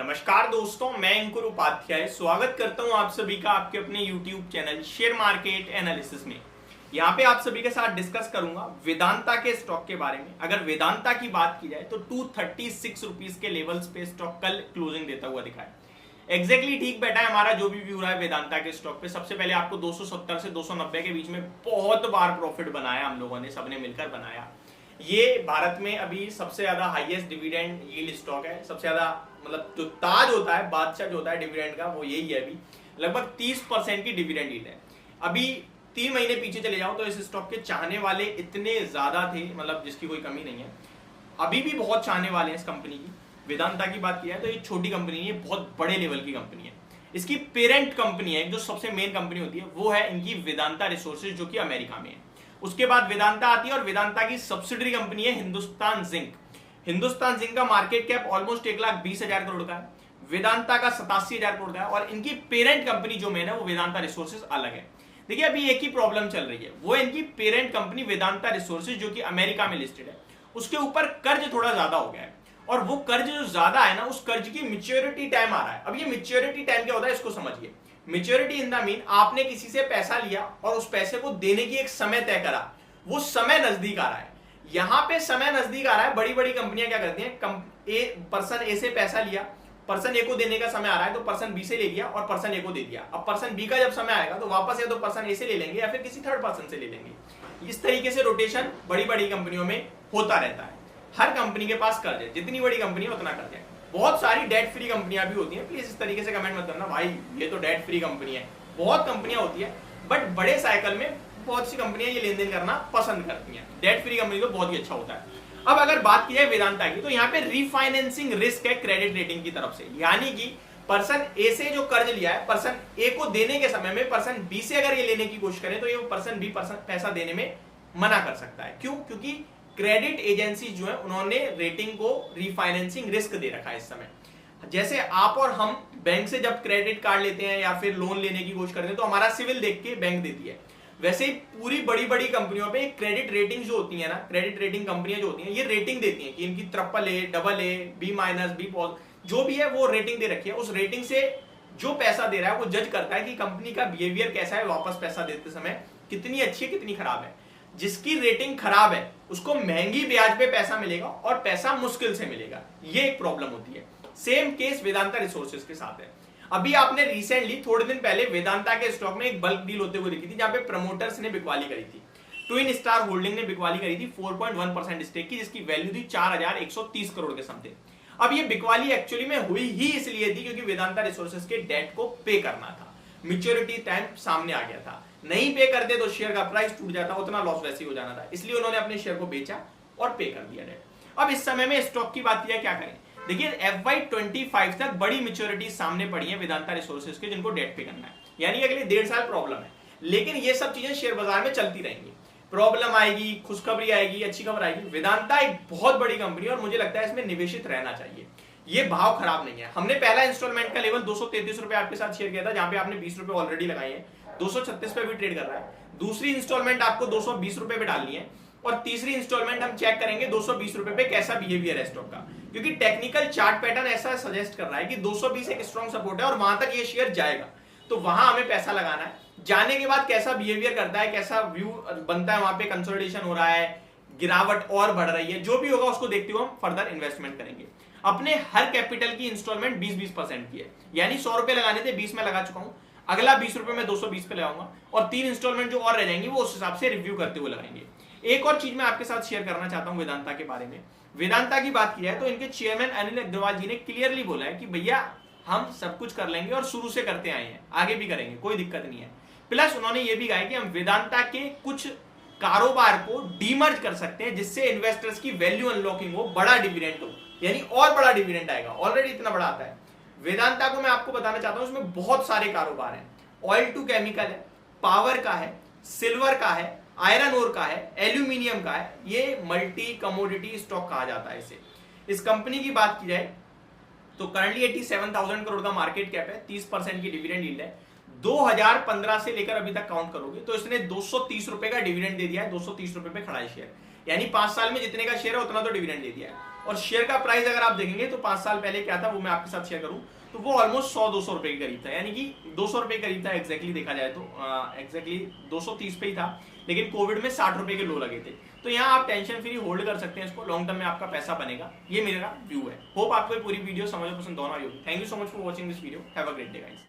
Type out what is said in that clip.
नमस्कार दोस्तों, मैं अंकुर उपाध्याय स्वागत करता हूं आप सभी का आपके अपने YouTube channel share market analysis में। यहां पे आप सभी के साथ डिस्कस करूंगा वेदांता के स्टॉक के बारे में। अगर वेदांता की बात की जाए तो 236 रुपीज के लेवल्स पे स्टॉक कल क्लोजिंग देता हुआ दिखा है। एग्जैक्टली ठीक बैठा है हमारा जो भी व्यू रहा है वेदांता के स्टॉक पे। सबसे पहले आपको 270 से 290 के बीच में बहुत बार प्रॉफिट बनाया, हम लोगों ने सबने मिलकर बनाया। ये भारत में अभी सबसे ज्यादा हाईएस्ट डिविडेंड यील्ड स्टॉक है। सबसे ज्यादा मतलब जो ताज होता है, बादशाह जो होता है डिविडेंड का, वो यही है। अभी लगभग 30% की डिविडेंड यील्ड है। अभी 3 महीने पीछे चले जाओ तो इस स्टॉक के चाहने वाले इतने ज्यादा थे, मतलब जिसकी कोई कमी नहीं है। अभी भी बहुत चाहने वाले हैं इस कंपनी की। वेदांता की बात की है तो ये छोटी कंपनी है, बहुत बड़े लेवल की कंपनी है। इसकी पेरेंट कंपनी है, जो सबसे मेन कंपनी होती है वो है इनकी वेदांता रिसोर्सेज, जो कि अमेरिका में है। उसके बाद वेदांता आती है और वेदांता की सब्सिडरी कंपनी है हिंदुस्तान जिंक। हिंदुस्तान जिंक का मार्केट कैप ऑलमोस्ट 1,20,000 करोड़ का है। वेदांता का 87,000 करोड़ का है। और इनकी पेरेंट कंपनी जो मेन है वो वेदांता रिसोर्सेज अलग है। देखिए अभी एक ही प्रॉब्लम चल रही है, वो है इनकी पेरेंट कंपनी वेदांता रिसोर्सेज, जो कि अमेरिका में लिस्टेड है। उसके ऊपर कर्ज थोड़ा ज्यादा हो गया है, और वो कर्ज जो ज्यादा है ना, उस कर्ज की मैच्योरिटी टाइम आ रहा है। अब ये मैच्योरिटी टाइम क्या होता है इसको समझिए। मैच्योरिटी इन द मीन, आपने किसी से पैसा लिया और उस पैसे को देने की एक समय तय करा, वो समय नजदीक आ रहा है। यहां पे समय नजदीक आ रहा है। बड़ी बड़ी कंपनियां क्या करती हैं, पर्सन ए से पैसा लिया, पर्सन ए को देने का समय आ रहा है तो पर्सन बी से ले लिया और पर्सन ए को दे दिया। अब पर्सन बी का जब समय आएगा तो वापस या तो पर्सन ए से ले लेंगे या फिर किसी थर्ड पर्सन से ले लेंगे। इस तरीके से रोटेशन बड़ी बड़ी कंपनियों में होता रहता है। हर कंपनी के पास कर्ज है, जितनी बड़ी कंपनी है उतना कर्ज है। बहुत सारी डेट फ्री कंपनियां भी होती हैं। प्लीज इस तरीके से कमेंट मत करना भाई ये तो डेट फ्री कंपनी है। बहुत कंपनियां होती है, बट बड़े साइकिल में बहुत सी कंपनियां ये लेन देन करना पसंद करती हैं। डेट फ्री कंपनी तो बहुत ही अच्छा होता है। अब अगर बात की जाए वेदांता की, तो यहाँ पे रीफाइनेंसिंग रिस्क है क्रेडिट रेटिंग की तरफ से। यानी कि पर्सन ए से जो कर्ज लिया है, पर्सन ए को देने के समय में पर्सन बी से अगर ये लेने की कोशिश करे तो ये पर्सन बी पैसा देने में मना कर सकता है। क्यों? क्योंकि क्रेडिट एजेंसी जो है उन्होंने रेटिंग को रीफाइनेंसिंग रिस्क दे रखा है इस समय। जैसे आप और हम बैंक से जब क्रेडिट कार्ड लेते हैं या फिर लोन लेने की कोशिश करते हैं तो हमारा सिविल देख के बैंक देती है। वैसे ही पूरी बड़ी बड़ी कंपनियों पे क्रेडिट रेटिंग जो होती है ना, क्रेडिट रेटिंग कंपनियां जो होती हैं ये रेटिंग देती हैं कि इनकी AAA, AA, B-, B+, जो भी है वो रेटिंग दे रखी है। उस रेटिंग से जो पैसा दे रहा है वो जज करता है कि कंपनी का बिहेवियर कैसा है, वापस पैसा देते समय कितनी अच्छी है कितनी खराब है। जिसकी रेटिंग खराब है उसको महंगी ब्याज पे पैसा मिलेगा और पैसा मुश्किल से मिलेगा। ये एक प्रॉब्लम होती है। सेम केस वेदांता रिसोर्सेज के साथ है। अभी आपने रिसेंटली थोड़े दिन पहले वेदांता के स्टॉक में एक बल्क डील होते हुए दिखी थी, जहां पे प्रमोटर्स ने बिकवाली करी थी। ट्विन स्टार होल्डिंग ने बिकवाली करी थी 4.1% स्टेक की, जिसकी वैल्यू थी 4,130 करोड़ के समथिंग। अब ये बिकवाली एक्चुअली में हुई ही इसलिए थी क्योंकि वेदांता रिसोर्सेज के डेट को पे करना था। मैच्योरिटी टाइम सामने आ गया था। नहीं पे करते तो शेयर का प्राइस टूट जाता, उतना लॉस वैसे ही हो जाना था। इसलिए उन्होंने अपने शेयर को बेचा और पे कर दिया डेट। अब इस समय में स्टॉक की बात किया, क्या करें? देखिए FY25 तक बड़ी मैच्योरिटी सामने पड़ी है वेदांता रिसोर्सेज के, जिनको डेट पे करना है। यानी अगले 1.5 साल प्रॉब्लम है। लेकिन ये सब चीजें शेयर बाजार में चलती रहेंगी। प्रॉब्लम आएगी, खुशखबरी आएगी, अच्छी खबर आएगी। वेदांता एक बहुत बड़ी कंपनी है और मुझे लगता है इसमें निवेशित रहना चाहिए। ये भाव खराब नहीं है। हमने पहला इंस्टॉलमेंट का लेवल 233 रुपए आपके साथ शेयर किया था, जहां पे आपने 20 रुपए ऑलरेडी लगाए हैं। 236 पे भी ट्रेड कर रहा है। दूसरी इंस्टॉलमेंट आपको 220 रुपए पे डालनी है और तीसरी इंस्टॉलमेंट हम चेक करेंगे 220 रुपए पे कैसा बिहेवियर है स्टॉक का, क्योंकि टेक्निकल चार्ट पैटर्न ऐसा सजेस्ट कर रहा है कि 220 एक स्ट्रॉन्ग सपोर्ट है और वहां तक ये शेयर जाएगा। तो वहां हमें पैसा लगाना है। जाने के बाद कैसा बिहेवियर करता है, कैसा व्यू बनता है, वहां पे कंसोलिडेशन हो रहा है, गिरावट और बढ़ रही है, जो भी होगा उसको देखते हुए हम फर्दर इन्वेस्टमेंट करेंगे। अपने हर कैपिटल की इंस्टॉलमेंट 20-20% की है। यानी 100 रुपए लगाने थे, 20 में लगा चुका हूं। अगला 20 रुपए में 220 पे लगाऊंगा और 3 इंस्टॉलमेंट जो और रह जाएंगी वो उस हिसाब से रिव्यू करते हुए लगाएंगे। एक और चीज मैं आपके साथ शेयर करना चाहता हूं वेदांता के बारे में। वेदांता की बात की जाए तो इनके चेयरमैन अनिल अग्रवाल जी ने क्लियरली बोला है कि भैया हम सब कुछ कर लेंगे और शुरू से करते आए हैं, आगे भी करेंगे, कोई दिक्कत नहीं है। प्लस उन्होंने ये भी कहा है कि हम वेदांता के कुछ कारोबार को डीमर्ज कर सकते हैं, जिससे इन्वेस्टर्स की वैल्यू अनलॉकिंग हो, बड़ा डिविडेंड हो, यानी और बड़ा डिविडेंड आएगा। ऑलरेडी इतना बड़ा आता है। वेदांता को मैं आपको बताना चाहता हूं उसमें बहुत सारे कारोबार हैं। ऑयल टू केमिकल है, पावर का है, सिल्वर का है, आयरन ओर का है, एल्यूमिनियम का है। ये मल्टी कमोडिटी स्टॉक कहा जाता है इसे। इस कंपनी की बात की जाए तो करंटली 87,000 करोड़ का मार्केट कैप है, 30% की डिविडेंड यील्ड है। 2015 से लेकर अभी तक काउंट करोगे तो इसने 230 रुपए का डिविडेंड दे दिया है। 230 रुपए पे खड़ा है शेयर। यानी 5 साल में जितने का शेयर है उतना तो डिविडेंड दे दिया है। और शेयर का प्राइस अगर आप देखेंगे तो 5 साल पहले क्या था वो मैं आपके साथ शेयर करूं तो वो ऑलमोस्ट 100-200 रुपए के करीब था, यानी कि 200 रुपए करीब था एग्जैक्टली देखा जाए तो, एग्जैक्टली 230 पे ही था, लेकिन कोविड में 60 रुपए के लो लगे थे। तो यहाँ आप टेंशन फ्री होल्ड कर सकते हैं इसको, लॉन्ग टर्म में आपका पैसा बनेगा, ये मेरा व्यू है। होप आपको पूरी वीडियो समझ पसंद दोनों आई होगी। Thank you so much for watching this video, have a great day guys.